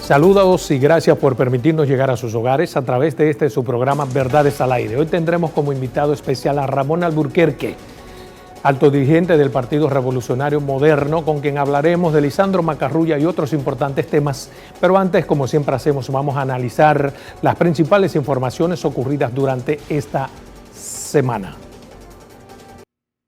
Saludos y gracias por permitirnos llegar a sus hogares a través de su programa Verdades al Aire. Hoy tendremos como invitado especial a Ramón Alburquerque, alto dirigente del Partido Revolucionario Moderno, con quien hablaremos de Lisandro Macarrulla y otros importantes temas. Pero antes, como siempre hacemos, vamos a analizar las principales informaciones ocurridas durante esta semana.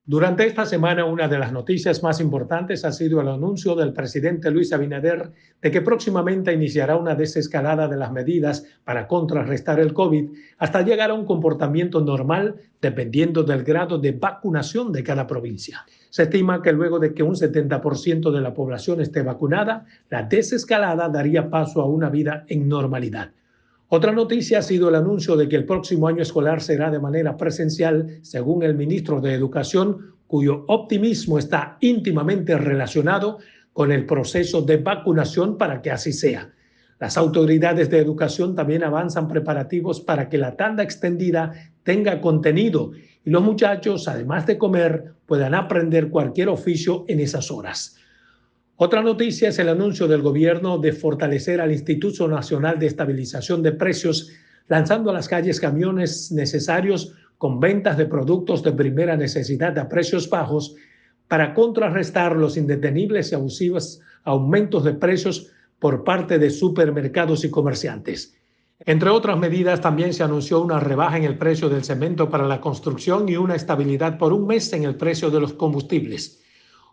Durante esta semana, una de las noticias más importantes ha sido el anuncio del presidente Luis Abinader de que próximamente iniciará una desescalada de las medidas para contrarrestar el COVID hasta llegar a un comportamiento normal dependiendo del grado de vacunación de cada provincia. Se estima que luego de que un 70% de la población esté vacunada, la desescalada daría paso a una vida en normalidad. Otra noticia ha sido el anuncio de que el próximo año escolar será de manera presencial, según el ministro de Educación, cuyo optimismo está íntimamente relacionado con el proceso de vacunación para que así sea. Las autoridades de educación también avanzan preparativos para que la tanda extendida tenga contenido y los muchachos, además de comer, puedan aprender cualquier oficio en esas horas. Otra noticia es el anuncio del gobierno de fortalecer al Instituto Nacional de Estabilización de Precios, lanzando a las calles camiones necesarios con ventas de productos de primera necesidad a precios bajos para contrarrestar los indetenibles y abusivos aumentos de precios por parte de supermercados y comerciantes. Entre otras medidas, también se anunció una rebaja en el precio del cemento para la construcción y una estabilidad por un mes en el precio de los combustibles.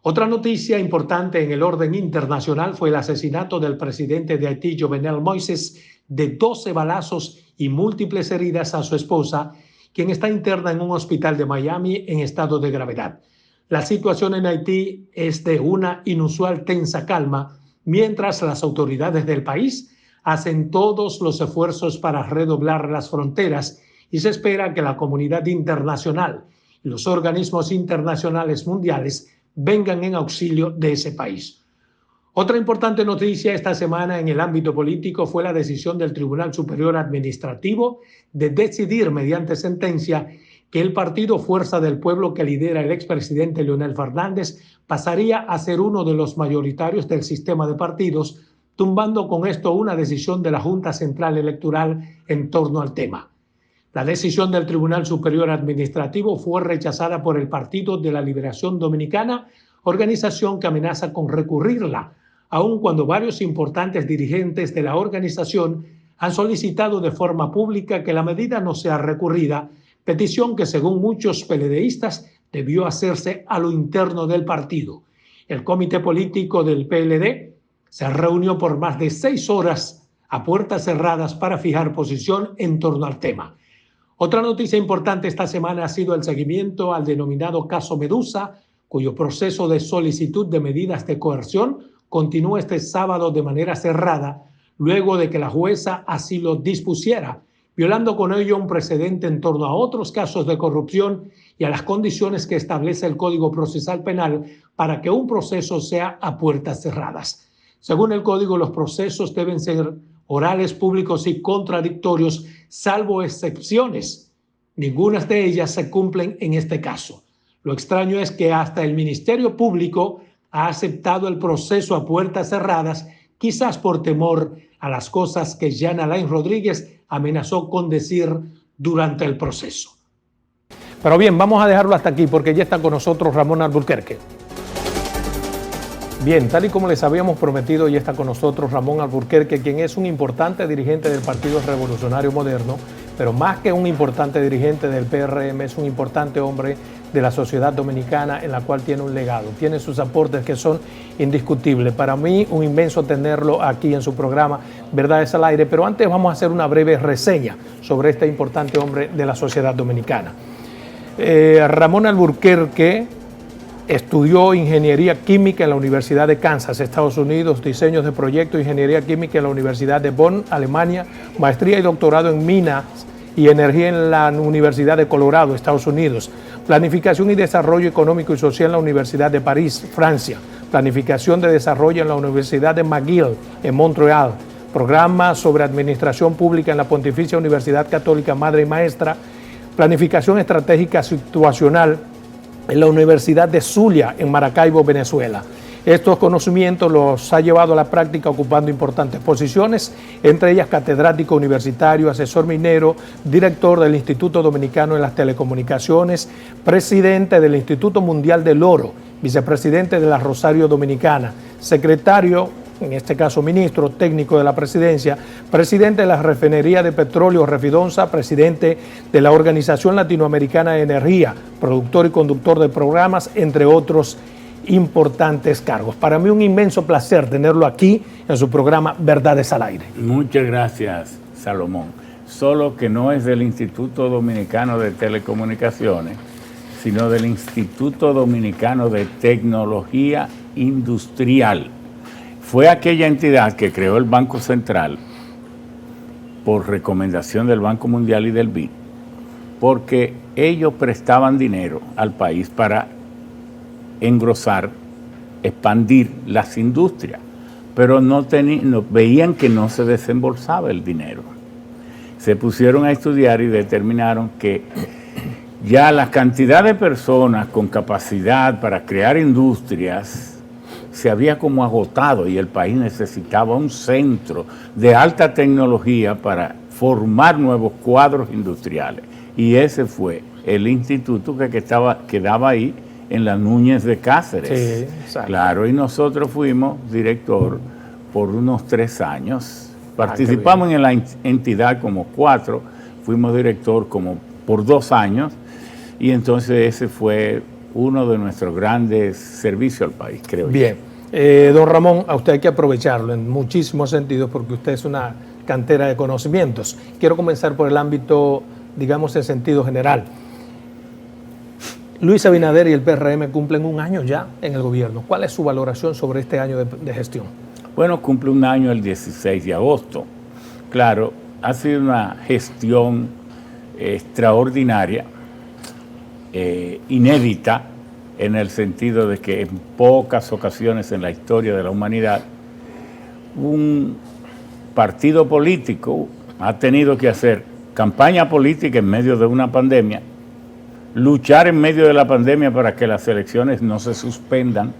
Otra noticia importante en el orden internacional fue el asesinato del presidente de Haití, Jovenel Moïse, de 12 balazos y múltiples heridas a su esposa, quien está interna en un hospital de Miami en estado de gravedad. La situación en Haití es de una inusual tensa calma, mientras las autoridades del país hacen todos los esfuerzos para redoblar las fronteras y se espera que la comunidad internacional y los organismos internacionales mundiales vengan en auxilio de ese país. Otra importante noticia esta semana en el ámbito político fue la decisión del Tribunal Superior Administrativo de decidir mediante sentencia que el partido Fuerza del Pueblo que lidera el expresidente Leonel Fernández pasaría a ser uno de los mayoritarios del sistema de partidos, tumbando con esto una decisión de la Junta Central Electoral en torno al tema. La decisión del Tribunal Superior Administrativo fue rechazada por el Partido de la Liberación Dominicana, organización que amenaza con recurrirla, aun cuando varios importantes dirigentes de la organización han solicitado de forma pública que la medida no sea recurrida, petición que según muchos PLDistas debió hacerse a lo interno del partido. El comité político del PLD se reunió por más de 6 horas a puertas cerradas para fijar posición en torno al tema. Otra noticia importante esta semana ha sido el seguimiento al denominado caso Medusa, cuyo proceso de solicitud de medidas de coerción continúa este sábado de manera cerrada, luego de que la jueza así lo dispusiera, violando con ello un precedente en torno a otros casos de corrupción y a las condiciones que establece el Código Procesal Penal para que un proceso sea a puertas cerradas. Según el Código, los procesos deben ser orales, públicos y contradictorios, salvo excepciones. Ninguna de ellas se cumplen en este caso. Lo extraño es que hasta el Ministerio Público ha aceptado el proceso a puertas cerradas, quizás por temor a las cosas que Jean Alain Rodríguez amenazó con decir durante el proceso. Pero bien, vamos a dejarlo hasta aquí porque ya está con nosotros Ramón Alburquerque. Bien, tal y como les habíamos prometido, ya está con nosotros Ramón Alburquerque, quien es un importante dirigente del Partido Revolucionario Moderno, pero más que un importante dirigente del PRM, es un importante hombre de la sociedad dominicana en la cual tiene un legado, tiene sus aportes que son indiscutibles. Para mí, un inmenso tenerlo aquí en su programa Verdades al Aire, pero antes vamos a hacer una breve reseña sobre este importante hombre de la sociedad dominicana. Ramón Alburquerque estudió ingeniería química en la Universidad de Kansas, Estados Unidos, diseños de proyectos, ingeniería química en la Universidad de Bonn, Alemania, maestría y doctorado en minas y energía en la Universidad de Colorado, Estados Unidos, planificación y desarrollo económico y social en la Universidad de París, Francia, planificación de desarrollo en la Universidad de McGill, en Montreal, programa sobre administración pública en la Pontificia Universidad Católica Madre y Maestra, planificación estratégica situacional en la Universidad de Zulia, en Maracaibo, Venezuela. Estos conocimientos los ha llevado a la práctica ocupando importantes posiciones, entre ellas catedrático universitario, asesor minero, director del Instituto Dominicano de las Telecomunicaciones, presidente del Instituto Mundial del Oro, vicepresidente de la Rosario Dominicana, secretario, en este caso ministro técnico de la presidencia, presidente de la Refinería de Petróleo Refidonza, presidente de la Organización Latinoamericana de Energía, productor y conductor de programas, entre otros importantes cargos. Para mí un inmenso placer tenerlo aquí en su programa Verdades al Aire. Muchas gracias, Salomón. Solo que no es del Instituto Dominicano de Telecomunicaciones, sino del Instituto Dominicano de Tecnología Industrial. Fue aquella entidad que creó el Banco Central por recomendación del Banco Mundial y del BID, porque ellos prestaban dinero al país para engrosar, expandir las industrias, pero veían que no se desembolsaba el dinero. Se pusieron a estudiar y determinaron que ya la cantidad de personas con capacidad para crear industrias se había como agotado y el país necesitaba un centro de alta tecnología para formar nuevos cuadros industriales. Y ese fue el instituto que daba ahí en la Núñez de Cáceres. Sí, exacto. Claro, y nosotros fuimos director por unos 3 años. Participamos en la entidad como 4, fuimos director como por 2 años, y entonces ese fue uno de nuestros grandes servicios al país, creo. Bien. Don Ramón, a usted hay que aprovecharlo en muchísimos sentidos porque usted es una cantera de conocimientos. Quiero comenzar por el ámbito, digamos, en sentido general. Luis Abinader y el PRM cumplen 1 año ya en el gobierno. ¿Cuál es su valoración sobre este año de gestión? Bueno, cumple 1 año el 16 de agosto. Claro, ha sido una gestión extraordinaria, inédita, en el sentido de que en pocas ocasiones en la historia de la humanidad un partido político ha tenido que hacer campaña política en medio de una pandemia, luchar en medio de la pandemia para que las elecciones no se suspendan,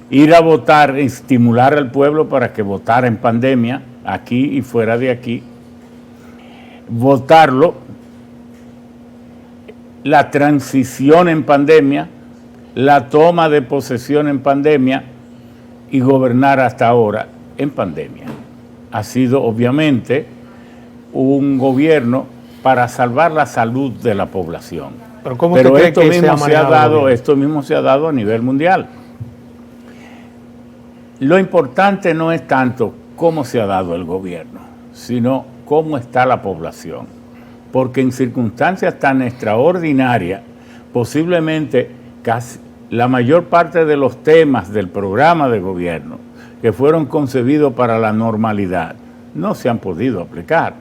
ir a votar, estimular al pueblo para que votara en pandemia, aquí y fuera de aquí, votarlo, la transición en pandemia, la toma de posesión en pandemia y gobernar hasta ahora en pandemia. Ha sido obviamente un gobierno para salvar la salud de la población. Pero esto mismo se ha dado a nivel mundial. Lo importante no es tanto cómo se ha dado el gobierno, sino cómo está la población. Porque en circunstancias tan extraordinarias, posiblemente casi la mayor parte de los temas del programa de gobierno que fueron concebidos para la normalidad no se han podido aplicar.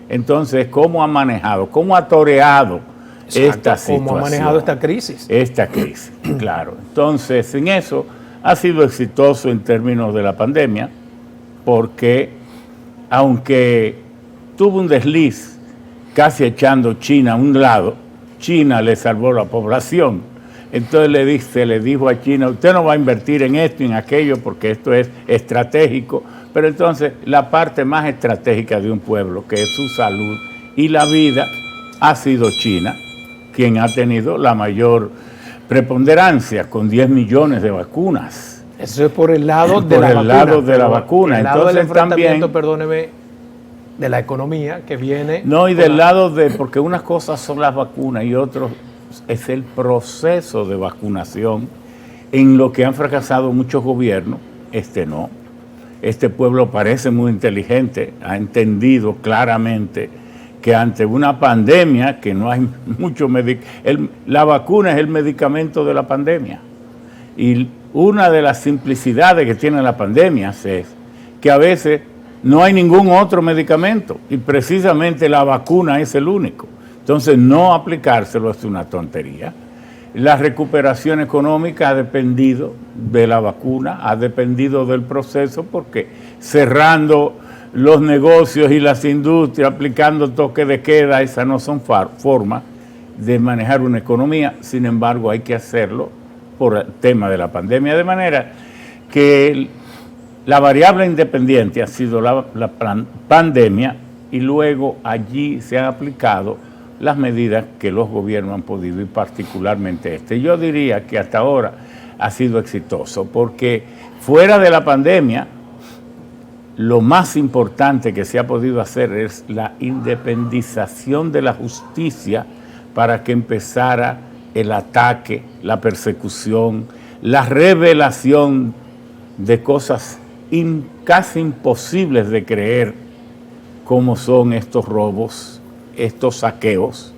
Entonces, ¿cómo ha manejado, cómo ha toreado esta situación? ¿Cómo ha manejado esta crisis? Esta crisis, claro. Entonces, en eso ha sido exitoso en términos de la pandemia, porque aunque tuvo un desliz casi echando China a un lado, China le salvó la población. Entonces se le dijo a China, usted no va a invertir en esto y en aquello porque esto es estratégico. Pero entonces la parte más estratégica de un pueblo, que es su salud y la vida, ha sido China, quien ha tenido la mayor preponderancia con 10 millones de vacunas. Eso es por el lado de la vacuna. Entonces también, perdóneme, de la economía que viene. No, y del lado porque unas cosas son las vacunas y otros es el proceso de vacunación en lo que han fracasado muchos gobiernos. No. Este pueblo parece muy inteligente, ha entendido claramente que ante una pandemia, que no hay mucho la vacuna es el medicamento de la pandemia. Y una de las simplicidades que tiene la pandemia es que a veces no hay ningún otro medicamento y precisamente la vacuna es el único. Entonces no aplicárselo es una tontería. La recuperación económica ha dependido de la vacuna, ha dependido del proceso, porque cerrando los negocios y las industrias, aplicando toque de queda, esas no son formas de manejar una economía. Sin embargo, hay que hacerlo por el tema de la pandemia, de manera que la variable independiente ha sido la pandemia, y luego allí se han aplicado las medidas que los gobiernos han podido, y particularmente este. Yo diría que hasta ahora ha sido exitoso, porque fuera de la pandemia, lo más importante que se ha podido hacer es la independización de la justicia para que empezara el ataque, la persecución, la revelación de cosas casi imposibles de creer, como son estos robos, estos saqueos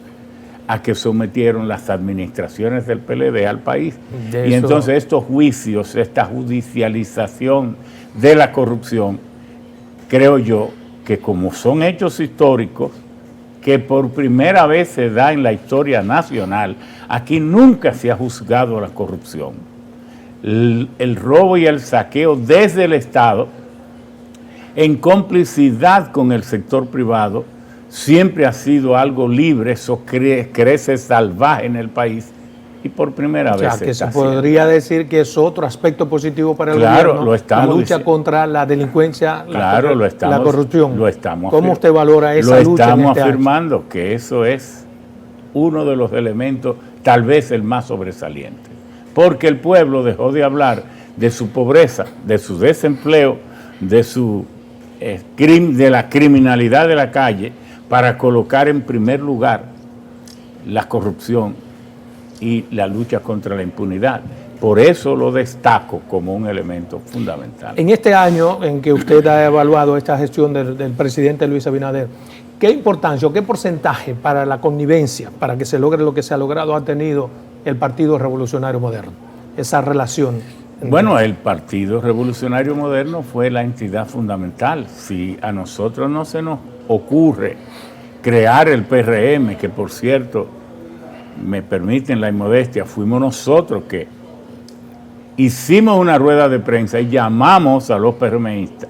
a que sometieron las administraciones del PLD al país. Y entonces estos juicios, esta judicialización de la corrupción, creo yo que como son hechos históricos, que por primera vez se da en la historia nacional, aquí nunca se ha juzgado la corrupción. El robo y el saqueo desde el Estado, en complicidad con el sector privado, siempre ha sido algo libre, eso crece salvaje en el país, y por primera vez que se podría decir que es otro aspecto positivo para el gobierno, la lucha contra la delincuencia, la corrupción. ¿Cómo usted valora esa lucha? Lo estamos afirmando, que eso es uno de los elementos, tal vez el más sobresaliente, porque el pueblo dejó de hablar de su pobreza, de su desempleo, de la criminalidad de la calle, para colocar en primer lugar la corrupción y la lucha contra la impunidad. Por eso lo destaco como un elemento fundamental. En este año en que usted ha evaluado esta gestión del presidente Luis Abinader, ¿qué importancia o qué porcentaje para la connivencia, para que se logre lo que se ha logrado, ha tenido el Partido Revolucionario Moderno? Esa relación. Bueno, el Partido Revolucionario Moderno fue la entidad fundamental. Si a nosotros no se nos ocurre crear el PRM, que por cierto, me permiten la inmodestia, fuimos nosotros que hicimos una rueda de prensa y llamamos a los PRDistas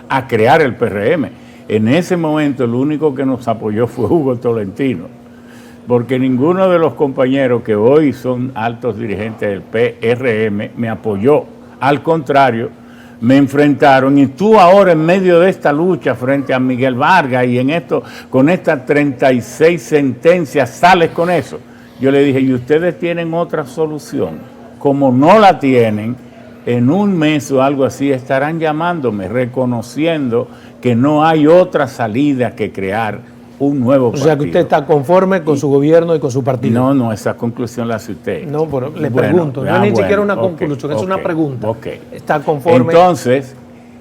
a crear el PRM. En ese momento el único que nos apoyó fue Hugo Tolentino, porque ninguno de los compañeros que hoy son altos dirigentes del PRM me apoyó. Al contrario, me enfrentaron, y tú ahora en medio de esta lucha frente a Miguel Vargas y en esto, con estas 36 sentencias, sales con eso. Yo le dije, ¿y ustedes tienen otra solución? Como no la tienen, en un mes o algo así estarán llamándome, reconociendo que no hay otra salida que crear un nuevo partido. O sea que usted está conforme con su gobierno y con su partido. No, esa conclusión la hace usted. No, pero le pregunto, no es ni siquiera una conclusión, es una pregunta. ¿Está conforme? Entonces,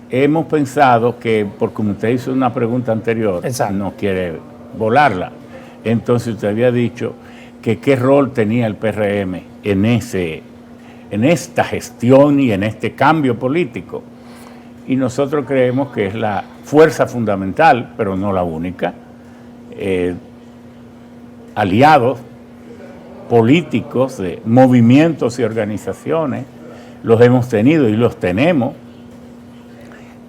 hemos pensado que, porque usted hizo una pregunta anterior, no quiere volarla. Entonces usted había dicho que qué rol tenía el PRM en esta gestión y en este cambio político. Y nosotros creemos que es la fuerza fundamental, pero no la única. Aliados políticos de movimientos y organizaciones, los hemos tenido y los tenemos.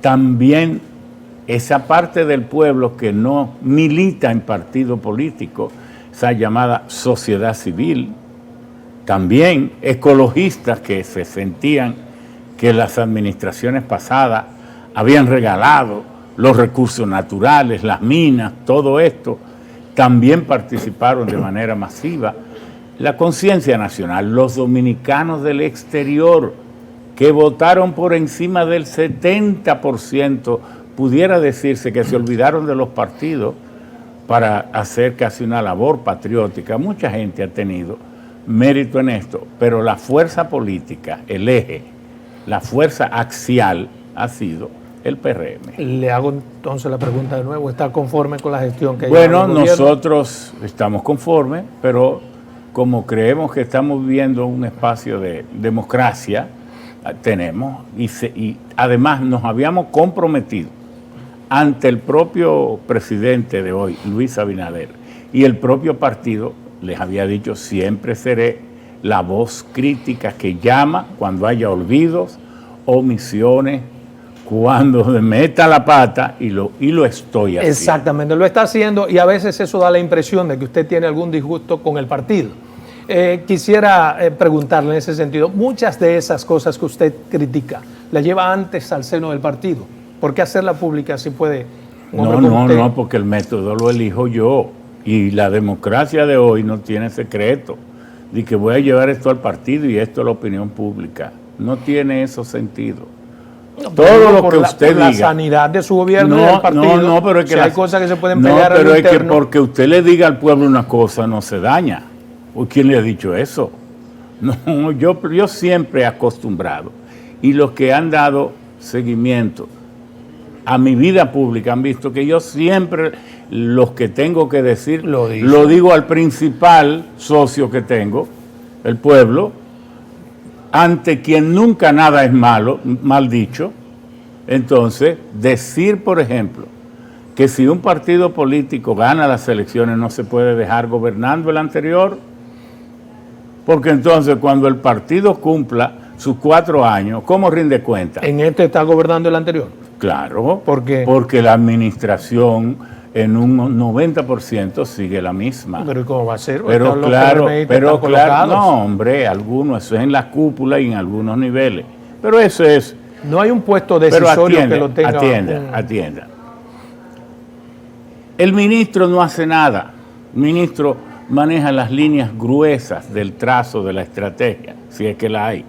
También esa parte del pueblo que no milita en partido político, esa llamada sociedad civil. También ecologistas que se sentían que las administraciones pasadas habían regalado los recursos naturales, las minas, todo esto, también participaron de manera masiva. La conciencia nacional, los dominicanos del exterior, que votaron por encima del 70%, pudiera decirse que se olvidaron de los partidos para hacer casi una labor patriótica. Mucha gente ha tenido mérito en esto, pero la fuerza política, el eje, la fuerza axial ha sido el PRM. Le hago entonces la pregunta de nuevo, ¿está conforme con la gestión que lleva el gobierno? Nosotros estamos conformes, pero como creemos que estamos viviendo un espacio de democracia, tenemos, y además nos habíamos comprometido ante el propio presidente de hoy, Luis Abinader, y el propio partido, les había dicho, siempre seré la voz crítica que llama cuando haya olvidos, omisiones, cuando meta la pata, y lo estoy haciendo. Exactamente, lo está haciendo, y a veces eso da la impresión de que usted tiene algún disgusto con el partido. Quisiera preguntarle en ese sentido, muchas de esas cosas que usted critica, ¿la lleva antes al seno del partido? ¿Por qué hacerla pública si puede? No, porque el método lo elijo yo. Y la democracia de hoy no tiene secreto. De que voy a llevar esto al partido y esto a la opinión pública. No tiene eso sentido. No, todo lo que usted diga. La sanidad de su gobierno y del partido. Pero es que hay cosas que se pueden pelear pero es que porque usted le diga al pueblo una cosa no se daña. ¿Quién le ha dicho eso? No, yo siempre he acostumbrado. Y los que han dado seguimiento a mi vida pública han visto que yo siempre los que tengo que decir lo digo al principal socio que tengo, el pueblo, ante quien nunca nada es malo, mal dicho. Entonces, decir, por ejemplo, que si un partido político gana las elecciones no se puede dejar gobernando el anterior, porque entonces cuando el partido cumpla sus 4 años, ¿cómo rinde cuenta? ¿En este está gobernando el anterior? Claro. ¿Por qué? Porque la administración en un 90% sigue la misma. ¿Pero cómo va a ser? Pero claro, no, hombre, algunos, eso es en la cúpula y en algunos niveles. Pero eso es... No hay un puesto decisorio que lo tenga... Atienda. El ministro no hace nada. El ministro maneja las líneas gruesas del trazo de la estrategia, si es que la hay.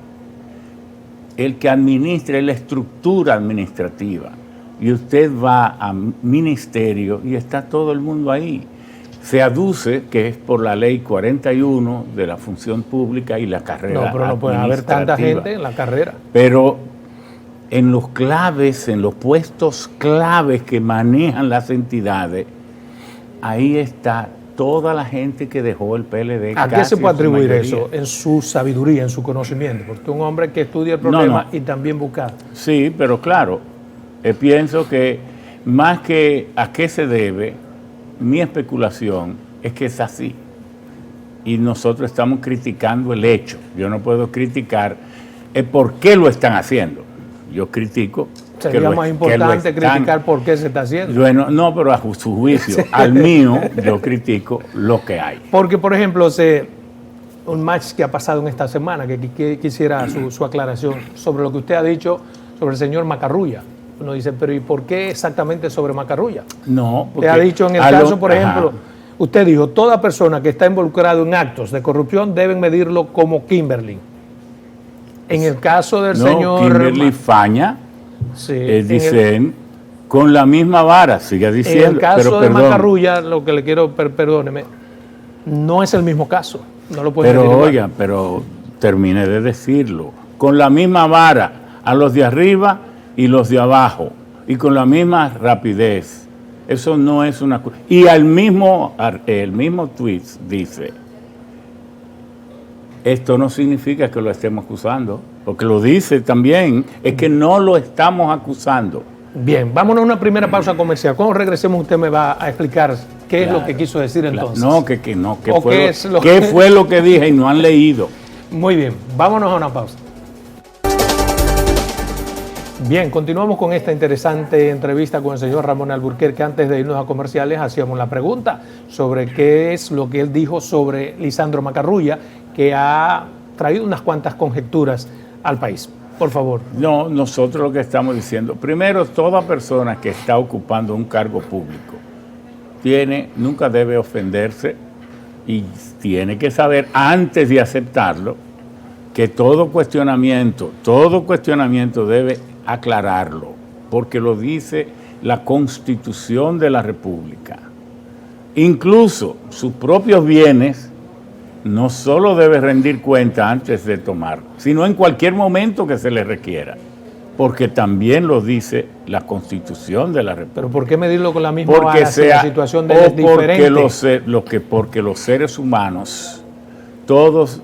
El que administra es la estructura administrativa. Y usted va a ministerio y está todo el mundo ahí. Se aduce que es por la ley 41 de la función pública y la carrera. No, pero no puede haber tanta gente en la carrera. Pero en los claves, en los puestos claves que manejan las entidades, ahí está toda la gente que dejó el PLD. ¿A qué se puede atribuir eso? En su sabiduría, en su conocimiento. Porque un hombre que estudia el problema y también busca. Sí, pero claro, pienso que más que a qué se debe, mi especulación es que es así. Y nosotros estamos criticando el hecho. Yo no puedo criticar por qué lo están haciendo. Yo critico. Sería más importante criticar por qué se está haciendo. Bueno, no, pero a su juicio, al mío, yo critico lo que hay. Porque, por ejemplo, un match que ha pasado en esta semana, que quisiera su aclaración sobre lo que usted ha dicho sobre el señor Macarrulla. Uno dice, pero ¿y por qué exactamente sobre Macarrulla? No, porque... Usted ha dicho en el caso, por ejemplo, usted dijo, toda persona que está involucrada en actos de corrupción deben medirlo como Kimberly. En el caso del señor... Kimberly Faña, sí, dicen, con la misma vara, sigue diciendo. En el caso de Macarrulla, lo que le quiero, perdóneme, no es el mismo caso. No lo puede Pero oiga, pero termine de decirlo. Con la misma vara a los de arriba y los de abajo, y con la misma rapidez. Eso no es una cosa. Y el mismo tweet dice, esto no significa que lo estemos acusando, porque lo dice también, es que no lo estamos acusando. Bien, vámonos a una primera pausa comercial. Cuando regresemos usted me va a explicar qué es lo que quiso decir entonces. No, ¿qué fue lo que dije y no han leído? Muy bien, vámonos a una pausa. Bien, continuamos con esta interesante entrevista con el señor Ramón Alburquerque. Antes de irnos a comerciales, hacíamos la pregunta sobre qué es lo que él dijo sobre Lisandro Macarrulla, que ha traído unas cuantas conjeturas al país. Por favor. No, nosotros lo que estamos diciendo, primero, toda persona que está ocupando un cargo público nunca debe ofenderse y tiene que saber antes de aceptarlo que todo cuestionamiento debe aclararlo, porque lo dice la Constitución de la República. Incluso sus propios bienes no solo debe rendir cuenta antes de tomarlo, sino en cualquier momento que se le requiera, porque también lo dice la Constitución de la República. ¿Pero por qué medirlo con la misma vara si la situación de él es diferente? Porque los seres humanos, todos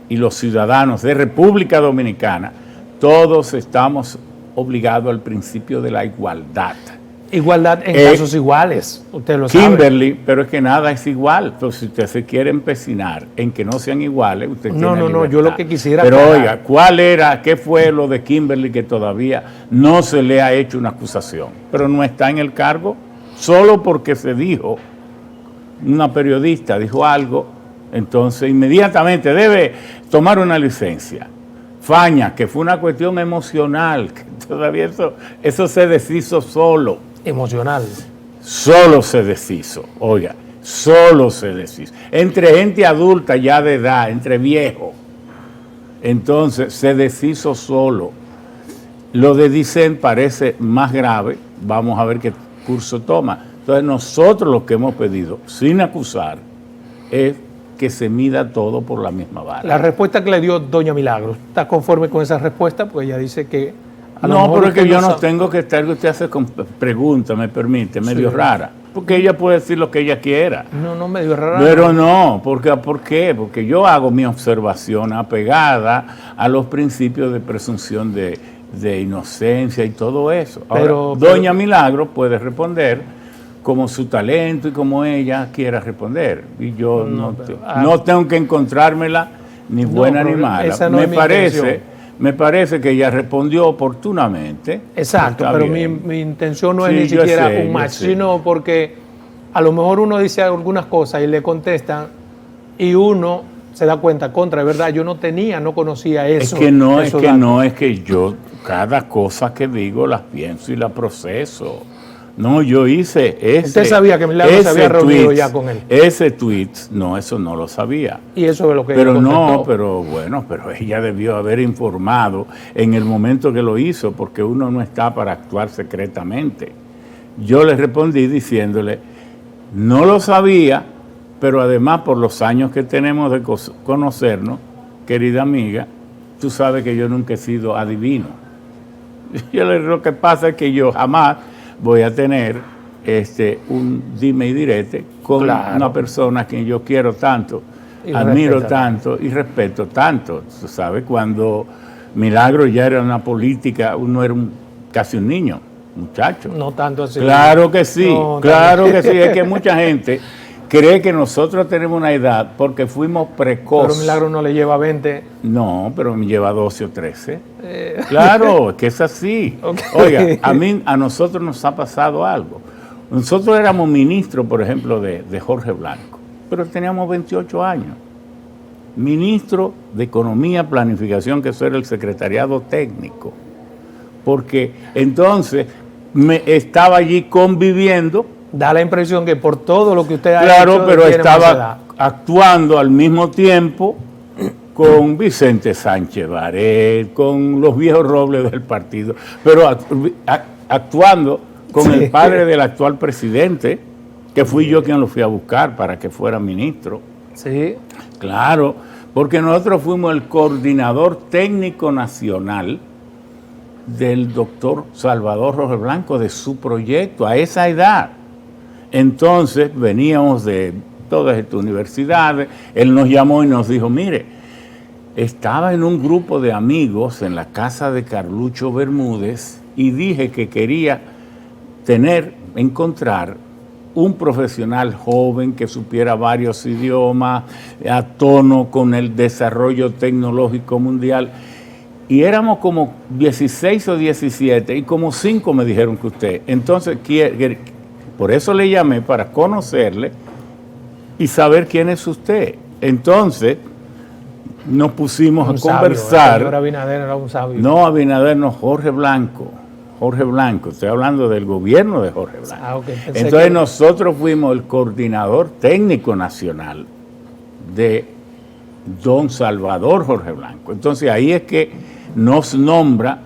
y los ciudadanos de República Dominicana, todos estamos obligados al principio de la igualdad. Igualdad en casos iguales, usted lo sabe. Kimberly, pero es que nada es igual. Entonces, si usted se quiere empecinar en que no sean iguales, usted tiene libertad. No, yo lo que quisiera... Pero oiga, ¿qué fue lo de Kimberly que todavía no se le ha hecho una acusación? Pero no está en el cargo, solo porque se dijo, una periodista dijo algo Entonces, inmediatamente debe tomar una licencia. Faña, que fue una cuestión emocional, que todavía eso se deshizo solo. Emocional. Solo se deshizo, oiga, solo se deshizo. Entre gente adulta ya de edad, entre viejos. Entonces, se deshizo solo. Lo de Dicen parece más grave, vamos a ver qué curso toma. Entonces, nosotros lo que hemos pedido, sin acusar, es que se mida todo por la misma vara. La respuesta que le dio doña Milagros, ¿está conforme con esa respuesta? Porque ella dice que... No, pero es que yo no tengo que estar, que usted hace con preguntas, me permite, medio rara. Porque ella puede decir lo que ella quiera. No, medio rara. Pero no, ¿por qué? Porque yo hago mi observación apegada a los principios de presunción de inocencia y todo eso. Ahora, doña Milagros puede responder como su talento y como ella quiera responder. Y yo no tengo que encontrármela ni buena ni mala. Esa no Me parece que ella respondió oportunamente. Exacto, pero mi intención no es ni siquiera un match, sino porque a lo mejor uno dice algunas cosas y le contestan y uno se da cuenta, de verdad, yo no conocía eso. Es que yo cada cosa que digo las pienso y la proceso. No, yo hice ese... ¿Usted sabía que Milagros se había reunido ya con él? Ese tweet, no, eso no lo sabía. Y eso es lo que pero no, pero ella debió haber informado en el momento que lo hizo, porque uno no está para actuar secretamente. Yo le respondí diciéndole, no lo sabía, pero además por los años que tenemos de conocernos, querida amiga, tú sabes que yo nunca he sido adivino. Lo que pasa es que yo jamás voy a tener un dime y direte con una persona a quien yo quiero tanto, admiro tanto y respeto tanto. Tú sabes, cuando Milagro ya era una política, uno era casi un niño, muchacho. No tanto así. Claro que sí, que sí. Es que mucha gente cree que nosotros tenemos una edad porque fuimos precoces. Pero Milagro no le lleva 20. No, pero me lleva 12 o 13. Claro, es que es así. Okay. Oiga, a nosotros nos ha pasado algo. Nosotros éramos ministros, por ejemplo, de Jorge Blanco, pero teníamos 28 años. Ministro de Economía, Planificación, que eso era el secretariado técnico. Porque entonces estaba allí conviviendo. Da la impresión que por todo lo que usted ha hecho... Claro, pero estaba actuando al mismo tiempo con Vicente Sánchez Baret, con los viejos robles del partido, pero actuando con el padre del actual presidente, que fui yo quien lo fui a buscar para que fuera ministro. Sí. Claro, porque nosotros fuimos el coordinador técnico nacional del doctor Salvador Roger Blanco, de su proyecto, a esa edad. Entonces veníamos de todas estas universidades, él nos llamó y nos dijo, mire, estaba en un grupo de amigos en la casa de Carlucho Bermúdez y dije que quería encontrar un profesional joven que supiera varios idiomas, a tono con el desarrollo tecnológico mundial. Y éramos como 16 o 17 y como 5 me dijeron que usted. Entonces, por eso le llamé, para conocerle y saber quién es usted. Entonces, nos pusimos a conversar. El señor Abinader era un sabio. No, Abinader no, Jorge Blanco. Jorge Blanco, estoy hablando del gobierno de Jorge Blanco. Okay. Entonces nosotros fuimos el coordinador técnico nacional de don Salvador Jorge Blanco. Entonces ahí es que nos nombra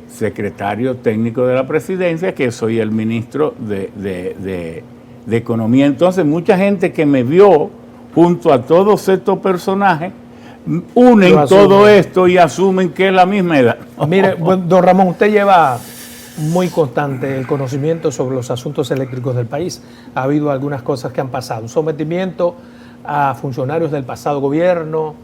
secretario técnico de la presidencia, que soy el ministro de Economía. Entonces mucha gente que me vio junto a todos estos personajes unen todo esto y asumen que es la misma edad. Mire, don Ramón, usted lleva muy constante el conocimiento sobre los asuntos eléctricos del país. Ha habido algunas cosas que han pasado. Sometimiento a funcionarios del pasado gobierno.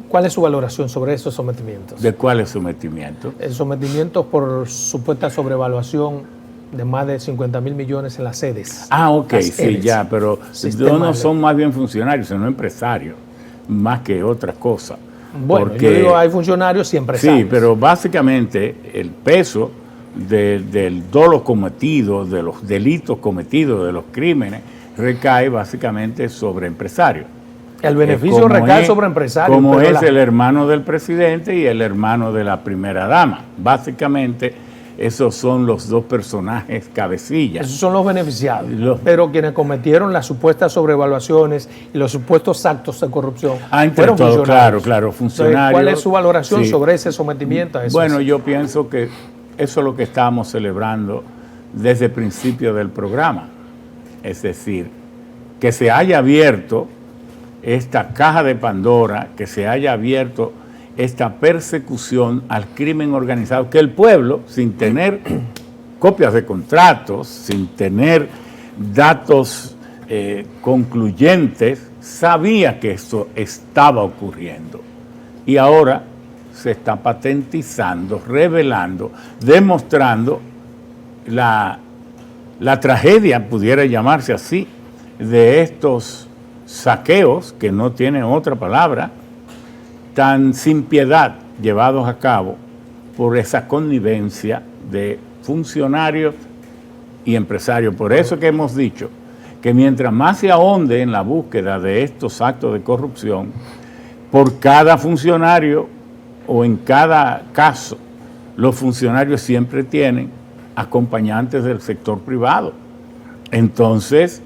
¿Cuál es su valoración sobre esos sometimientos? ¿De cuáles sometimientos? El sometimiento por supuesta sobrevaluación de más de 50.000 millones en las sedes. Ah, ok, sí, ya, pero no son más bien funcionarios, sino empresarios, más que otra cosa. Bueno, porque, yo digo, hay funcionarios y empresarios. Sí, pero básicamente el peso del dolo cometido, de los delitos cometidos, de los crímenes, recae básicamente sobre empresarios. El beneficio recae sobre empresarios. Como es el hermano del presidente y el hermano de la primera dama. Básicamente, esos son los dos personajes cabecillas. Esos son los beneficiados. Pero quienes cometieron las supuestas sobrevaluaciones y los supuestos actos de corrupción fueron funcionarios. Claro, funcionarios. Entonces, ¿cuál es su valoración sobre ese sometimiento a eso? Bueno, yo pienso que eso es lo que estábamos celebrando desde el principio del programa. Es decir, que se haya abierto esta caja de Pandora, que se haya abierto esta persecución al crimen organizado, que el pueblo, sin tener copias de contratos, sin tener datos concluyentes, sabía que esto estaba ocurriendo. Y ahora se está patentizando, revelando, demostrando la tragedia, pudiera llamarse así, de estos saqueos, que no tienen otra palabra, tan sin piedad llevados a cabo por esa connivencia de funcionarios y empresarios. Por eso que hemos dicho que mientras más se ahonde en la búsqueda de estos actos de corrupción, por cada funcionario o en cada caso, los funcionarios siempre tienen acompañantes del sector privado. Entonces,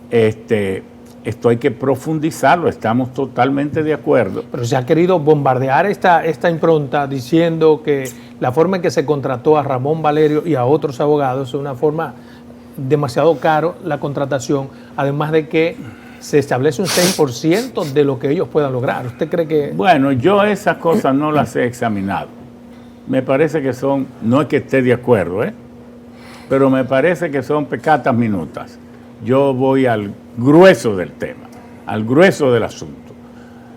esto hay que profundizarlo, estamos totalmente de acuerdo. Pero se ha querido bombardear esta impronta diciendo que la forma en que se contrató a Ramón Valerio y a otros abogados es una forma demasiado caro la contratación, además de que se establece un 6% de lo que ellos puedan lograr. ¿Usted cree que...? Bueno, yo esas cosas no las he examinado. Me parece que son, no es que esté de acuerdo, pero me parece que son pecatas minutas. Yo voy al grueso del tema, al grueso del asunto,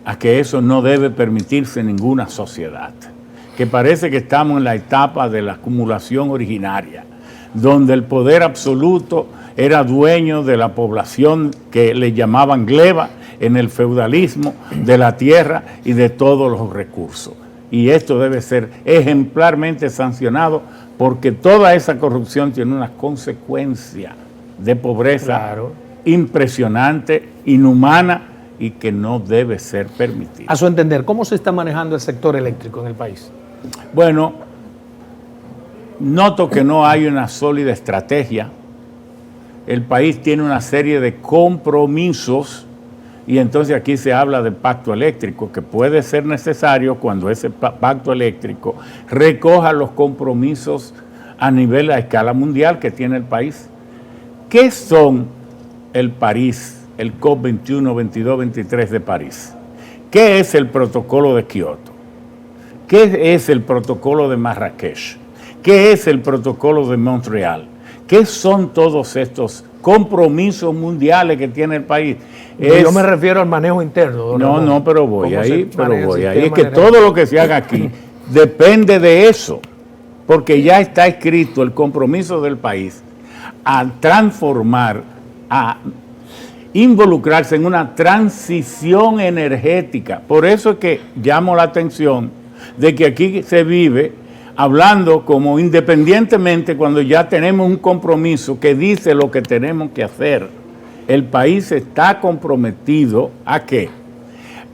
a que eso no debe permitirse en ninguna sociedad, que parece que estamos en la etapa de la acumulación originaria, donde el poder absoluto era dueño de la población que le llamaban gleba en el feudalismo, de la tierra y de todos los recursos. Y esto debe ser ejemplarmente sancionado porque toda esa corrupción tiene una consecuencia de pobreza impresionante, inhumana y que no debe ser permitida. A su entender, ¿cómo se está manejando el sector eléctrico en el país? Bueno, noto que no hay una sólida estrategia. El país tiene una serie de compromisos y entonces aquí se habla de pacto eléctrico, que puede ser necesario cuando ese pacto eléctrico recoja los compromisos a nivel, a escala mundial que tiene el país. ¿Qué son el París, el COP21, 22, 23 de París? ¿Qué es el protocolo de Kioto? ¿Qué es el protocolo de Marrakech? ¿Qué es el protocolo de Montreal? ¿Qué son todos estos compromisos mundiales que tiene el país? Yo me refiero al manejo interno. No, pero voy ahí, Es que todo lo que se haga aquí depende de eso, porque ya está escrito el compromiso del país a transformar, a involucrarse en una transición energética. Por eso es que llamo la atención de que aquí se vive hablando como independientemente cuando ya tenemos un compromiso que dice lo que tenemos que hacer. El país está comprometido ¿a qué?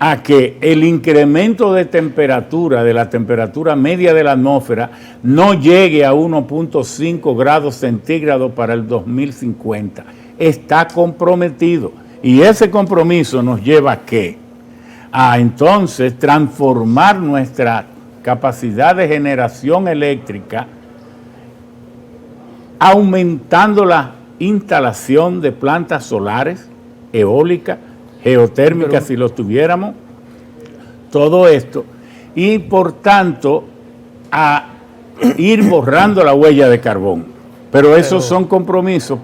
A que el incremento de temperatura, de la temperatura media de la atmósfera, no llegue a 1.5 grados centígrados para el 2050. Está comprometido. Y ese compromiso nos lleva ¿a qué? A entonces transformar nuestra capacidad de generación eléctrica, aumentando la instalación de plantas solares, eólicas, geotérmicas, si lo tuviéramos, todo esto, y por tanto a ir borrando la huella de carbón. Pero esos son compromisos,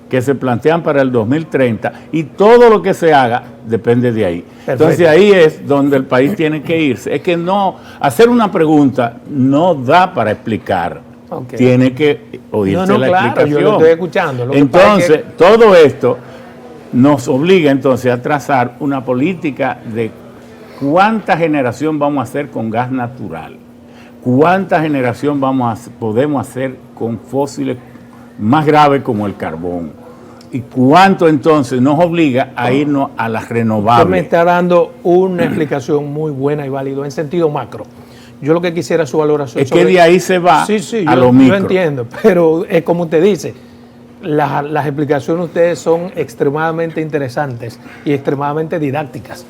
que se plantean para el 2030 y todo lo que se haga depende de ahí. Perfecto. Entonces ahí es donde el país tiene que irse. Es que no, hacer una pregunta no da para explicar. Okay. Tiene que oírse la explicación. Yo lo estoy escuchando. Entonces, todo esto nos obliga entonces a trazar una política de cuánta generación vamos a hacer con gas natural, cuánta generación podemos hacer con fósiles más graves como el carbón, ¿Y cuánto entonces nos obliga a irnos a las renovables? Usted me está dando una explicación muy buena y válida en sentido macro. Yo lo que quisiera es su valoración. Es que de ahí se va a lo micro. Yo entiendo, pero es como usted dice, las explicaciones de ustedes son extremadamente interesantes y extremadamente didácticas,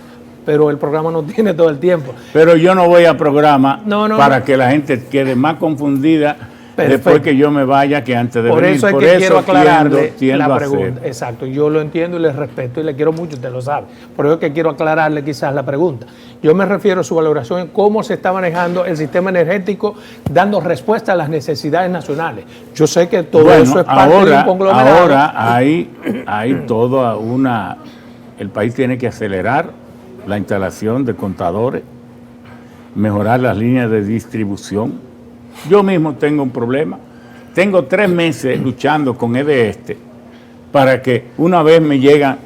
pero el programa no tiene todo el tiempo. Pero yo no voy a programa para que la gente quede más confundida. Perfecto. Después que yo me vaya, que antes de por venir. Eso es que quiero aclararle tiendo la pregunta. Exacto, yo lo entiendo y le respeto y le quiero mucho, usted lo sabe. Por eso es que quiero aclararle quizás la pregunta. Yo me refiero a su valoración en cómo se está manejando el sistema energético, dando respuesta a las necesidades nacionales. Yo sé que todo eso es parte de un conglomerado. Ahora hay toda una... El país tiene que acelerar la instalación de contadores, mejorar las líneas de distribución. Yo mismo tengo un problema. Tengo 3 meses luchando con EDESTE para que una vez me llegan,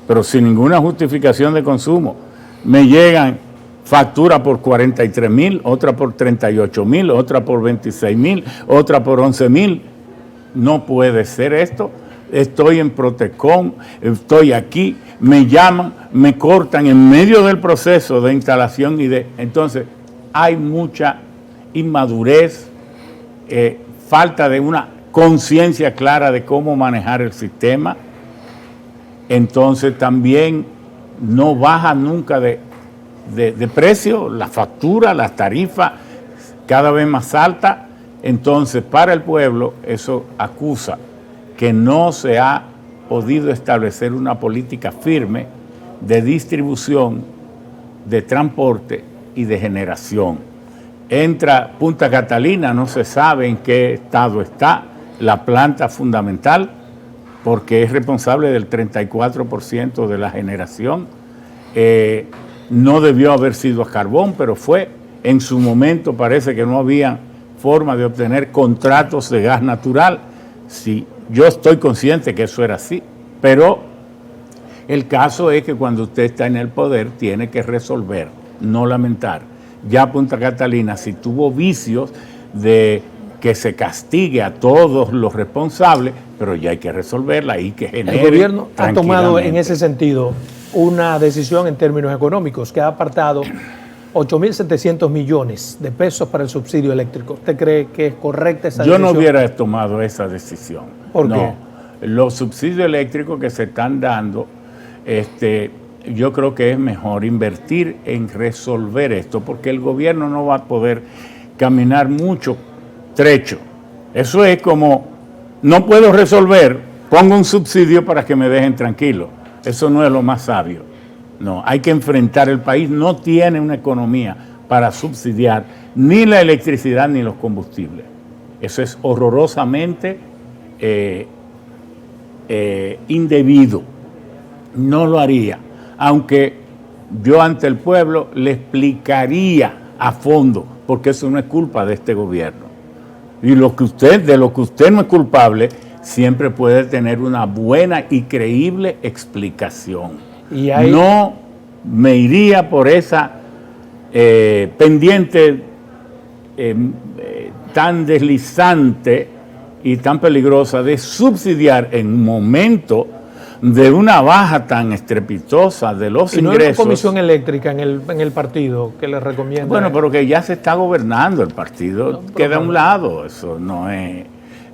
pero sin ninguna justificación de consumo, me llegan facturas por 43,000, otra por 38,000, otra por 26,000, otra por 11,000. No puede ser esto. Estoy en Protecom, estoy aquí, me llaman, me cortan en medio del proceso de instalación entonces hay mucha inmadurez, falta de una conciencia clara de cómo manejar el sistema. Entonces también no baja nunca de precio, la factura, las tarifas cada vez más altas. Entonces para el pueblo eso acusa que no se ha podido establecer una política firme de distribución, de transporte y de generación. Entra Punta Catalina, no se sabe en qué estado está, la planta fundamental, porque es responsable del 34% de la generación. No debió haber sido a carbón, pero fue. En su momento parece que no había forma de obtener contratos de gas natural. Sí, yo estoy consciente que eso era así, pero el caso es que cuando usted está en el poder tiene que resolver, no lamentar. Ya Punta Catalina, si tuvo vicios de que se castigue a todos los responsables, pero ya hay que resolverla y que genere. El gobierno ha tomado en ese sentido una decisión en términos económicos que ha apartado 8.700 millones de pesos para el subsidio eléctrico. ¿Usted cree que es correcta esa decisión? Yo no hubiera tomado esa decisión. ¿Por qué? Los subsidios eléctricos que se están dando, yo creo que es mejor invertir en resolver esto, porque el gobierno no va a poder caminar mucho trecho. Eso es como, no puedo resolver, pongo un subsidio para que me dejen tranquilo. Eso no es lo más sabio. No, hay que enfrentar. El país no tiene una economía para subsidiar ni la electricidad ni los combustibles. Eso es horrorosamente indebido. No lo haría. Aunque yo ante el pueblo le explicaría a fondo, porque eso no es culpa de este gobierno. Y de lo que usted no es culpable, siempre puede tener una buena y creíble explicación. No me iría por esa pendiente tan deslizante y tan peligrosa de subsidiar en un momento de una baja tan estrepitosa de los ingresos. ¿Y no hay una comisión eléctrica en el partido que le recomienda? Bueno, pero que ya se está gobernando el partido, queda a un lado, eso no es...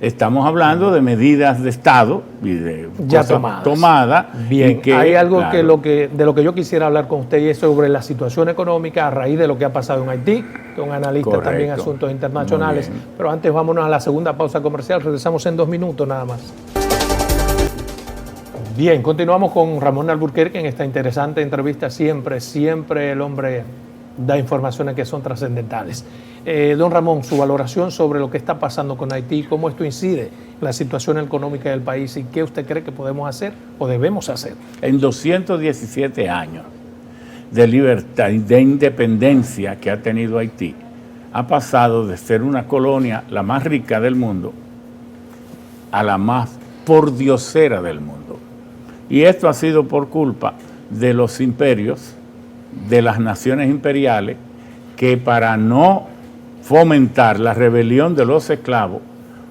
Estamos hablando de medidas de Estado y de ya tomadas. Bien, hay algo de lo que yo quisiera hablar con usted y es sobre la situación económica a raíz de lo que ha pasado en Haití, que es un analista también en asuntos internacionales. Pero antes vámonos a la segunda pausa comercial, regresamos en 2 minutos nada más. Bien, continuamos con Ramón Alburquerque en esta interesante entrevista. Siempre el hombre da informaciones que son trascendentales. Don Ramón, su valoración sobre lo que está pasando con Haití, cómo esto incide en la situación económica del país y qué usted cree que podemos hacer o debemos hacer. En 217 años de libertad y de independencia que ha tenido Haití, ha pasado de ser una colonia la más rica del mundo a la más pordiosera del mundo. Y esto ha sido por culpa de los imperios, de las naciones imperiales, que para no fomentar la rebelión de los esclavos,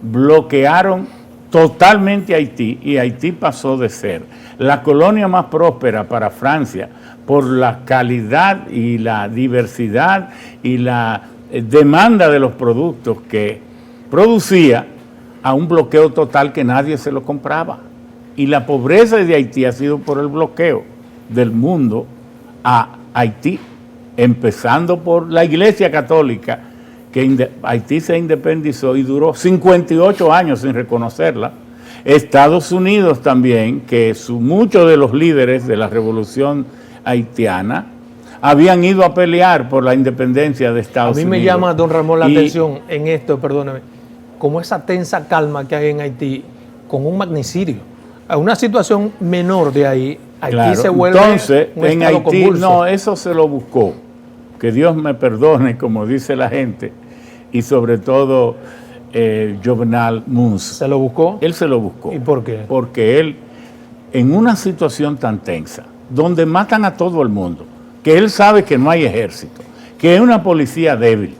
bloquearon totalmente Haití, y Haití pasó de ser la colonia más próspera para Francia por la calidad y la diversidad y la demanda de los productos que producía, a un bloqueo total que nadie se lo compraba. Y la pobreza de Haití ha sido por el bloqueo del mundo a Haití, empezando por la Iglesia Católica, que Haití se independizó y duró 58 años sin reconocerla. Estados Unidos también, que muchos de los líderes de la revolución haitiana habían ido a pelear por la independencia de Estados Unidos. A mí me llama, don Ramón, la atención en esto, perdóname, como esa tensa calma que hay en Haití con un magnicidio. A una situación menor de ahí, Haití claro, se vuelve entonces, un en estado Haití, convulso. no, eso se lo buscó. Que Dios me perdone, como dice la gente, y sobre todo Jovenel Moïse. ¿Se lo buscó? Él se lo buscó. ¿Y por qué? Porque él, en una situación tan tensa, donde matan a todo el mundo, que él sabe que no hay ejército, que es una policía débil.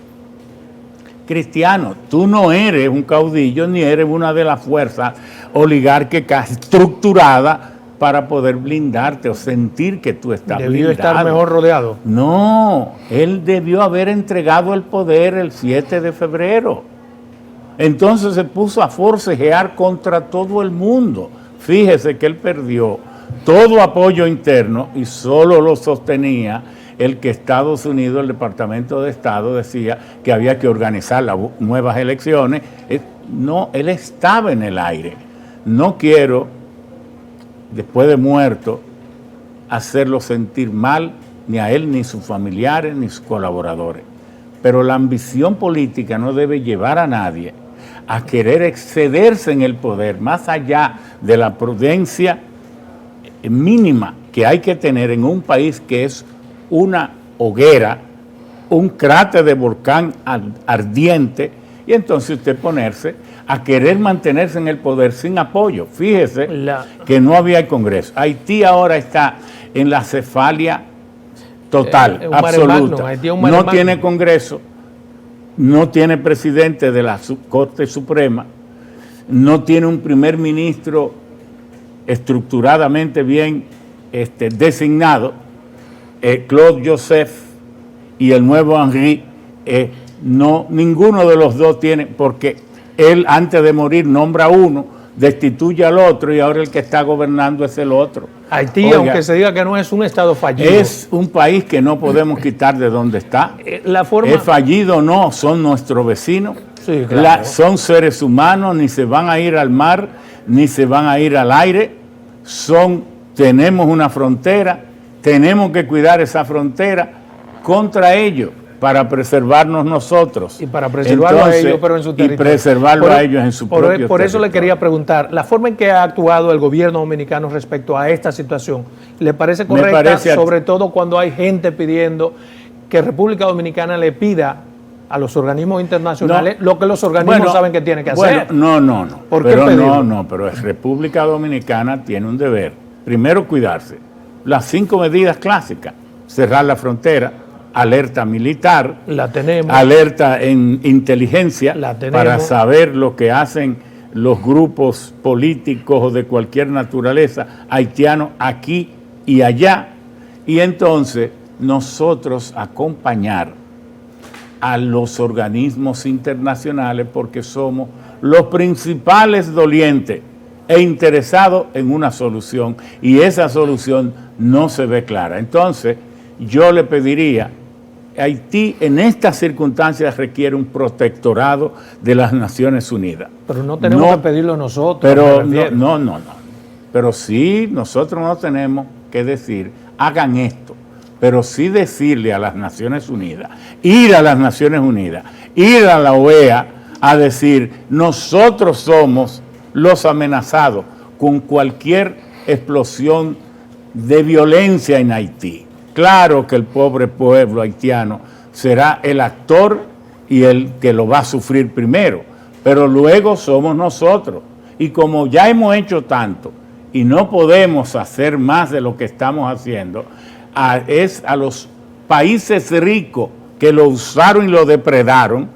Cristiano, tú no eres un caudillo ni eres una de las fuerzas oligárquicas estructuradas para poder blindarte o sentir que tú estás blindado. Debió estar mejor rodeado. No, él debió haber entregado el poder el 7 de febrero. Entonces se puso a forcejear contra todo el mundo. Fíjese que él perdió todo apoyo interno y solo lo sostenía el que Estados Unidos, el Departamento de Estado, decía que había que organizar las nuevas elecciones. No, él estaba en el aire. No quiero, después de muerto, hacerlo sentir mal ni a él, ni sus familiares, ni sus colaboradores. Pero la ambición política no debe llevar a nadie a querer excederse en el poder, más allá de la prudencia mínima que hay que tener en un país que es una hoguera, un cráter de volcán ardiente, y entonces usted ponerse a querer mantenerse en el poder sin apoyo. Fíjese que no había Congreso. Haití ahora está en la cefalia total, absoluta. No tiene Congreso, no tiene presidente de la Corte Suprema, no tiene un primer ministro estructuradamente bien designado. Claude Joseph y el nuevo Henry, ninguno de los dos tiene, porque él antes de morir nombra uno, destituye al otro y ahora el que está gobernando es el otro. Haití, oiga, aunque se diga que no es un estado fallido, es un país que no podemos quitar de donde está. Es fallido, no, son nuestros vecinos, sí, claro. Son seres humanos, ni se van a ir al mar, ni se van a ir al aire, tenemos una frontera. Tenemos que cuidar esa frontera contra ellos para preservarnos nosotros. Y para preservarlo a ellos, pero en su territorio. Y preservarlo a ellos en su propio territorio. Por eso le quería preguntar, la forma en que ha actuado el gobierno dominicano respecto a esta situación, ¿le parece correcta? Sobre todo cuando hay gente pidiendo que República Dominicana le pida a los organismos internacionales lo que los organismos saben que tienen que hacer. No. ¿Por qué pedirlo? Pero República Dominicana tiene un deber. Primero, cuidarse. Las 5 medidas clásicas: cerrar la frontera, alerta militar, la tenemos, alerta en inteligencia para saber lo que hacen los grupos políticos de cualquier naturaleza haitianos aquí y allá, y entonces nosotros acompañar a los organismos internacionales porque somos los principales dolientes e interesados en una solución, y esa solución no se ve clara. Entonces, yo le pediría, Haití en estas circunstancias requiere un protectorado de las Naciones Unidas. Pero no tenemos que pedirlo nosotros. Pero no. Pero sí, nosotros no tenemos que decir, hagan esto, pero sí decirle a las Naciones Unidas, ir a las Naciones Unidas, ir a la OEA a decir, nosotros somos los amenazados con cualquier explosión de violencia en Haití. Claro que el pobre pueblo haitiano será el actor y el que lo va a sufrir primero, pero luego somos nosotros. Y como ya hemos hecho tanto y no podemos hacer más de lo que estamos haciendo, es a los países ricos que lo usaron y lo depredaron,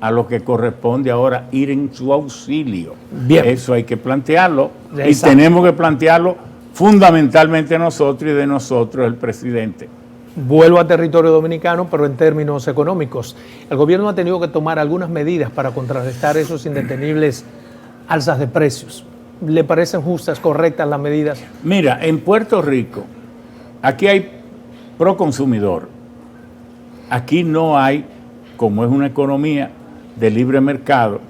a lo que corresponde ahora ir en su auxilio. Bien. Eso hay que plantearlo. Exacto. Y tenemos que plantearlo fundamentalmente nosotros y de nosotros el presidente. Vuelvo a territorio dominicano, pero en términos económicos. El gobierno ha tenido que tomar algunas medidas para contrarrestar esos indetenibles alzas de precios. ¿Le parecen justas, correctas las medidas? Mira, en Puerto Rico, aquí hay proconsumidor. Aquí no hay, como es una economía de libre mercado,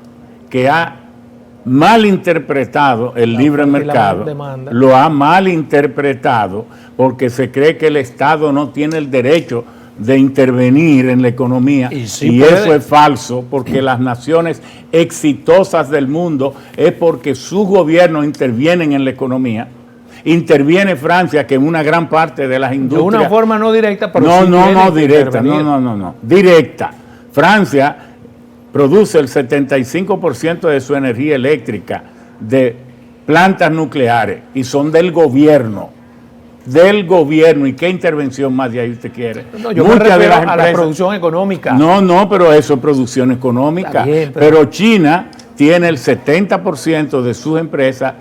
que ha malinterpretado el libre mercado, lo ha malinterpretado porque se cree que el Estado no tiene el derecho de intervenir en la economía, y eso es falso, porque las naciones exitosas del mundo es porque sus gobiernos intervienen en la economía. Interviene Francia, que en una gran parte de las industrias... De una forma no directa, pero no directa, no, directa. Francia produce el 75% de su energía eléctrica de plantas nucleares y son del gobierno. ¿Y qué intervención más de ahí usted quiere? No, yo me refiero a la producción económica. No, pero eso es producción económica. Bien, pero China tiene el 70% de sus empresas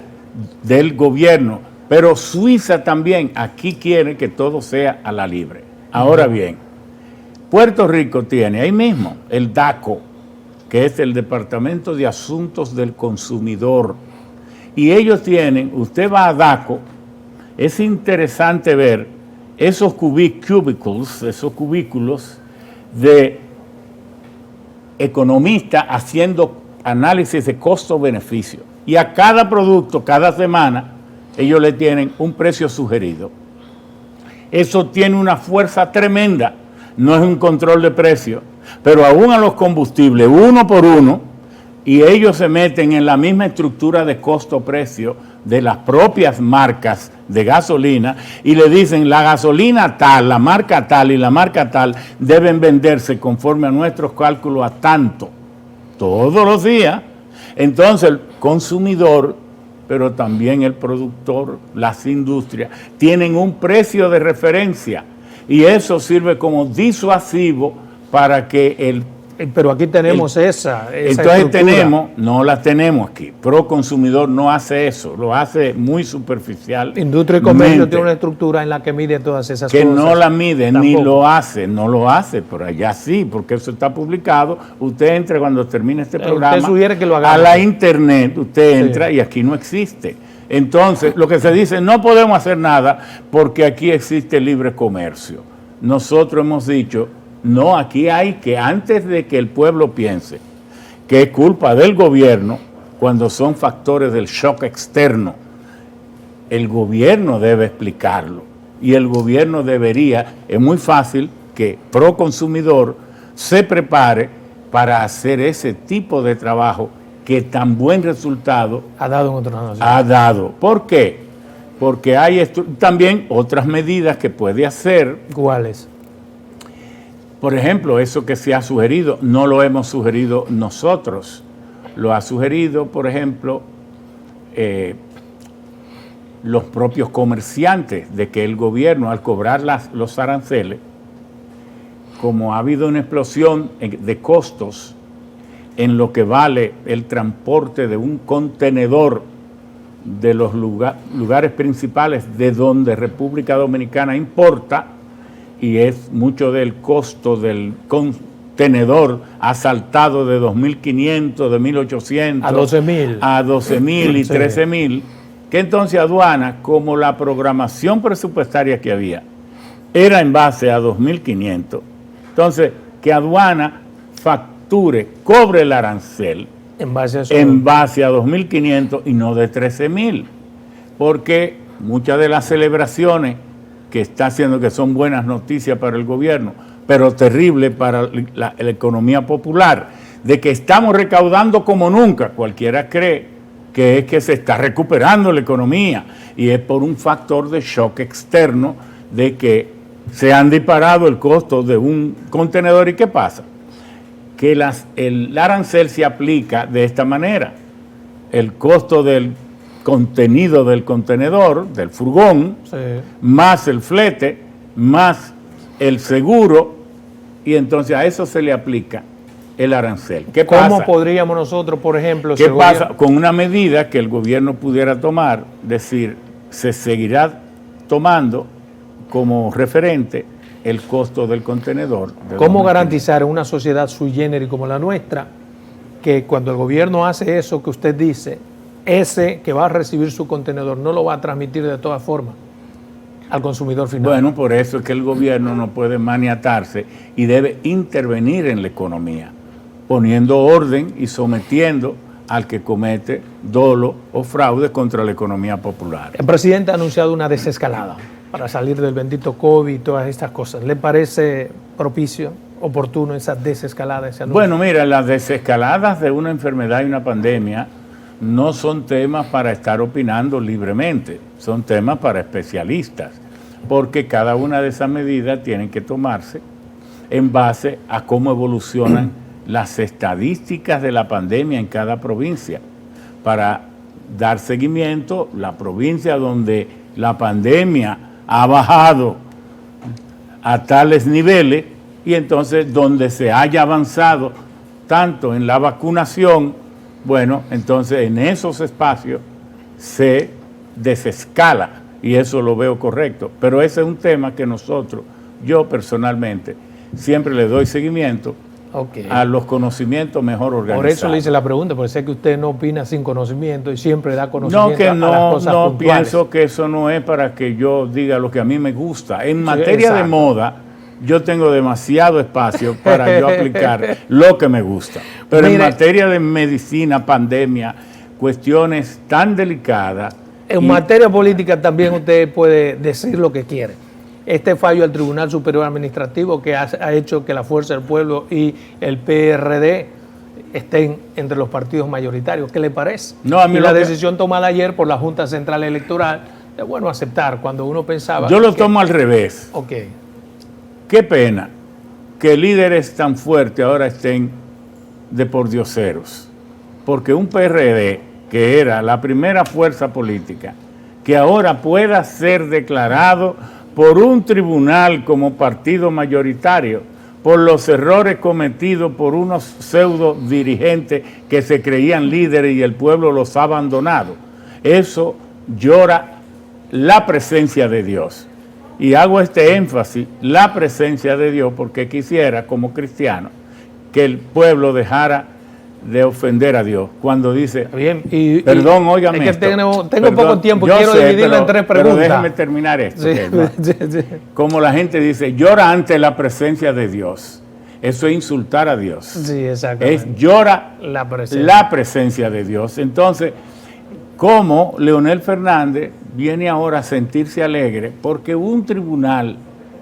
del gobierno, pero Suiza también. Aquí quiere que todo sea a la libre. Ahora bien, Puerto Rico tiene ahí mismo el DACO, que es el Departamento de Asuntos del Consumidor. Y ellos tienen, usted va a DACO, es interesante ver esos cubículos de economistas haciendo análisis de costo-beneficio. Y a cada producto, cada semana, ellos le tienen un precio sugerido. Eso tiene una fuerza tremenda. No es un control de precio, pero aún a los combustibles, uno por uno, y ellos se meten en la misma estructura de costo-precio de las propias marcas de gasolina y le dicen la gasolina tal, la marca tal y la marca tal deben venderse conforme a nuestros cálculos a tanto, todos los días. Entonces el consumidor, pero también el productor, las industrias, tienen un precio de referencia y eso sirve como disuasivo para que el... Pero aquí tenemos esa entonces estructura. No la tenemos aquí. Proconsumidor no hace eso, lo hace muy superficial. Industria y comercio tiene una estructura en la que mide todas esas cosas. Que no la mide, tampoco. Ni lo hace, no lo hace, pero allá sí, porque eso está publicado. Usted entra cuando termine este programa, usted sugiere que lo haga a la internet, usted entra y aquí no existe. Entonces, lo que se dice, no podemos hacer nada porque aquí existe libre comercio. Nosotros hemos dicho, no, aquí hay que, antes de que el pueblo piense que es culpa del gobierno, cuando son factores del shock externo, el gobierno debe explicarlo. Y el gobierno debería, es muy fácil que Proconsumidor se prepare para hacer ese tipo de trabajo que tan buen resultado ha dado en otras naciones. Ha dado. ¿Por qué? Porque hay también otras medidas que puede hacer. ¿Cuáles? Por ejemplo, eso que se ha sugerido, no lo hemos sugerido nosotros. Lo ha sugerido, por ejemplo, los propios comerciantes, de que el gobierno, al cobrar los aranceles, como ha habido una explosión de costos en lo que vale el transporte de un contenedor de los lugares principales de donde República Dominicana importa, y es mucho del costo del contenedor ha saltado de 2.500, de 1.800 a 12.000 a 12.000 y 13.000, que entonces aduana, como la programación presupuestaria que había era en base a 2.500, entonces que aduana facture, cobre el arancel en base a 2.500 y no de 13.000, porque muchas de las celebraciones que está haciendo, que son buenas noticias para el gobierno, pero terrible para la economía popular, de que estamos recaudando como nunca. Cualquiera cree que es que se está recuperando la economía, y es por un factor de shock externo de que se han disparado el costo de un contenedor. ¿Y qué pasa? Que el arancel se aplica de esta manera. El costo del contenido del contenedor, del furgón, sí, más el flete, más el seguro, y entonces a eso se le aplica el arancel. ¿Qué ¿Cómo pasa? podríamos nosotros, por ejemplo, ¿Qué pasa con una medida que el gobierno pudiera tomar? Decir, se seguirá tomando como referente el costo del contenedor. ¿Cómo garantizar en una sociedad sui generis como la nuestra que cuando el gobierno hace eso que usted dice, ese que va a recibir su contenedor no lo va a transmitir de todas formas al consumidor final? Bueno, por eso es que el gobierno no puede maniatarse y debe intervenir en la economía, poniendo orden y sometiendo al que comete dolo o fraude contra la economía popular. El presidente ha anunciado una desescalada para salir del bendito COVID y todas estas cosas. ¿Le parece propicio, oportuno esa desescalada, ese anuncio? Bueno, mira, las desescaladas de una enfermedad y una pandemia no son temas para estar opinando libremente, son temas para especialistas, porque cada una de esas medidas tienen que tomarse en base a cómo evolucionan las estadísticas de la pandemia en cada provincia, para dar seguimiento la provincia donde la pandemia ha bajado a tales niveles y entonces donde se haya avanzado tanto en la vacunación, bueno, entonces en esos espacios se desescala y eso lo veo correcto. Pero ese es un tema que nosotros, yo personalmente, siempre le doy seguimiento a los conocimientos mejor organizados. Por eso le hice la pregunta, porque sé que usted no opina sin conocimiento y siempre da conocimiento a las cosas no puntuales. Pienso que eso no es para que yo diga lo que a mí me gusta. En materia de moda, yo tengo demasiado espacio para yo aplicar lo que me gusta. Pero en materia de medicina, pandemia, cuestiones tan delicadas. En materia política también usted puede decir lo que quiere. Este fallo del Tribunal Superior Administrativo que ha hecho que la Fuerza del Pueblo y el PRD estén entre los partidos mayoritarios. ¿Qué le parece? No, a mí y la decisión tomada ayer por la Junta Central Electoral, es bueno aceptar cuando uno pensaba... Yo lo tomo al revés. Ok. Qué pena que líderes tan fuertes ahora estén de pordioseros. Porque un PRD, que era la primera fuerza política, que ahora pueda ser declarado por un tribunal como partido mayoritario, por los errores cometidos por unos pseudo dirigentes que se creían líderes y el pueblo los ha abandonado. Eso llora la presencia de Dios. Y hago este énfasis, la presencia de Dios, porque quisiera, como cristiano, que el pueblo dejara de ofender a Dios. Cuando dice, bien, perdón, óigame es que tengo poco tiempo, quiero dividirlo en tres preguntas. Pero déjame terminar esto. Sí, sí. Como la gente dice, llora ante la presencia de Dios. Eso es insultar a Dios. Sí, exactamente. Es llora la presencia de Dios. Entonces, como Leonel Fernández viene ahora a sentirse alegre porque un tribunal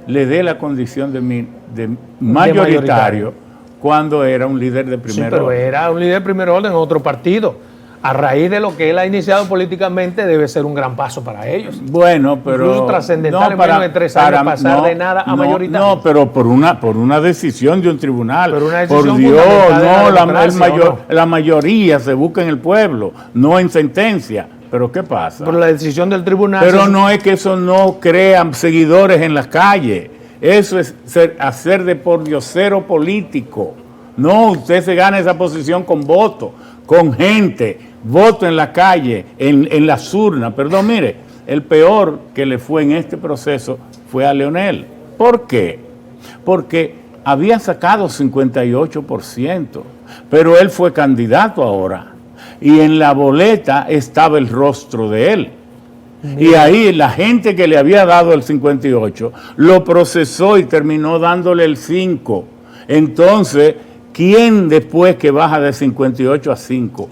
le dé la condición de mayoritario cuando era un líder de primer orden. Pero era un líder de primer orden en otro partido. A raíz de lo que él ha iniciado políticamente, debe ser un gran paso para ellos. Bueno, pero... Incluso trascendental en menos de 3 años pasar de nada a mayoritario. No, pero por una decisión de un tribunal. Pero una decisión por Dios, no, la mayoría se busca en el pueblo, no en sentencia. ¿Pero qué pasa? Por la decisión del tribunal... Pero no es que eso no crea seguidores en las calles. Eso es hacer de pordiosero político. No, usted se gana esa posición con voto, con gente, voto en la calle, en las urnas. Perdón, mire, el peor que le fue en este proceso fue a Leonel. ¿Por qué? Porque había sacado 58%, pero él fue candidato ahora. Y en la boleta estaba el rostro de él. Y ahí la gente que le había dado el 58 lo procesó y terminó dándole el 5. Entonces, ¿quién después que baja de 58 a 5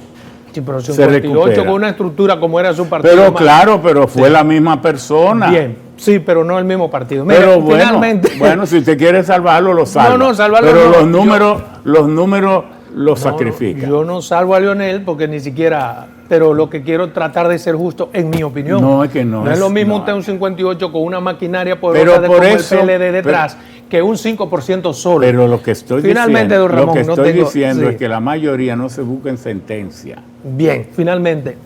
sí, pero 58 se recupera? Con una estructura como era su partido. Pero claro, pero fue la misma persona. Bien, sí, pero no el mismo partido. Mira, pero finalmente... bueno, si usted quiere salvarlo, lo salva. No, salvarlo pero no, los números lo sacrifican. Yo no salvo a Leonel porque ni siquiera... Pero lo que quiero tratar de ser justo, en mi opinión. No, es que no. No es lo mismo usted un 58 con una maquinaria poderosa de como el PLD detrás, que un 5% solo. Pero lo que estoy finalmente, diciendo, don Ramón, diciendo es que la mayoría no se busca en sentencia. Bien, finalmente,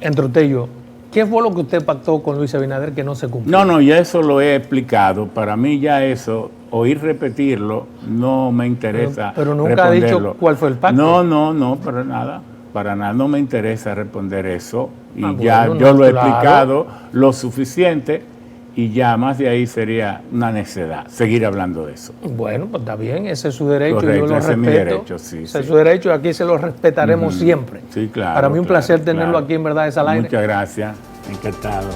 entre usted y yo, ¿Qué fue lo que usted pactó con Luis Abinader que no se cumplió? No, ya eso lo he explicado. Para mí ya eso, oír repetirlo, no me interesa. Pero nunca ha dicho cuál fue el pacto. No, para nada. Para nada, no me interesa responder eso. Y bueno, yo lo he explicado lo suficiente y ya más de ahí sería una necedad seguir hablando de eso. Bueno, pues está bien, ese es su derecho. Correcto, yo lo ese respeto. Es mi derecho, sí. Ese es su derecho y aquí se lo respetaremos siempre. Sí, claro. Para mí un placer tenerlo aquí en Verdades al Aire. Muchas gracias, encantado.